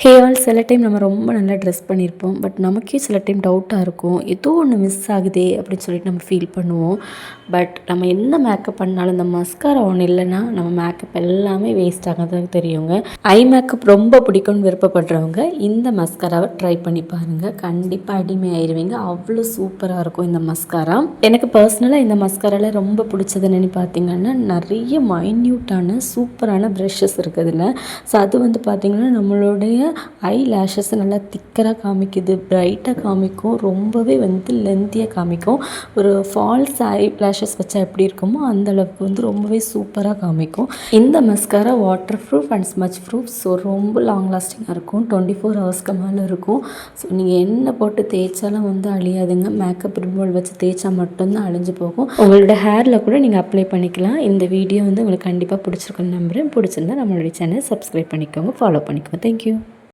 Hey all, சில time நம்ம ரொம்ப நல்லா ட்ரெஸ் பண்ணியிருப்போம். பட் நமக்கே சில டைம் டவுட்டாக இருக்கும். ஏதோ ஒன்று மிஸ் ஆகுதே அப்படின்னு சொல்லிட்டு நம்ம ஃபீல் பண்ணுவோம். பட் நம்ம என்ன மேக்கப் பண்ணாலும் இந்த மஸ்காரா ஒன்று இல்லைன்னா நம்ம மேக்கப் எல்லாமே வேஸ்ட் ஆகாதான் தெரியுங்க. ஐ மேக்கப் ரொம்ப பிடிக்கும்னு விருப்பப்படுறவங்க இந்த மஸ்காராவை ட்ரை பண்ணி பாருங்கள். கண்டிப்பாக அடிமை ஆயிடுவீங்க. அவ்வளோ சூப்பராக இருக்கும் இந்த மஸ்காரா. எனக்கு பர்சனலாக இந்த மஸ்காராவில் ரொம்ப பிடிச்சது என்னென்னு பார்த்தீங்கன்னா, நிறைய மைன்யூட்டான சூப்பரான ப்ரஷஸ் இருக்குதுல்ல. ஸோ அது பார்த்திங்கன்னா நம்மளுடைய ஐ லேஷஸ் நல்லா திக்கராக காமிக்குது, பிரைட்டாக காமிக்கும், ரொம்பவே லென்த்தியாக காமிக்கும். ஒரு ஃபால்ஸ் ஐ லேஷஸ் வச்சா எப்படி இருக்குமோ அந்தளவுக்கு ரொம்பவே சூப்பராக காமிக்கும். இந்த mascara water proof and smudge proof. So ரொம்ப லாங் லாஸ்டிங்காக இருக்கும். 24 ஹவர்ஸ்க்கு மேலே இருக்கும். ஸோ நீங்கள் எண்ணெய் போட்டு தேய்ச்சாலும் அழியாதுங்க. மேக்கப் ரிமூவல் வச்சு தேய்ச்சா மட்டும்தான் அழிஞ்சு போகும். உங்களோட ஹேரில் கூட நீங்கள் அப்ளை பண்ணிக்கலாம். இந்த வீடியோ உங்களுக்கு கண்டிப்பாக பிடிச்சிருக்குன்னு நம்புகிறேன். பிடிச்சிருந்தா நம்மளுடைய சேனல் சப்ஸ்கிரைப் பண்ணிக்கோங்க, ஃபாலோ பண்ணிக்கோங்க. தேங்க்யூ.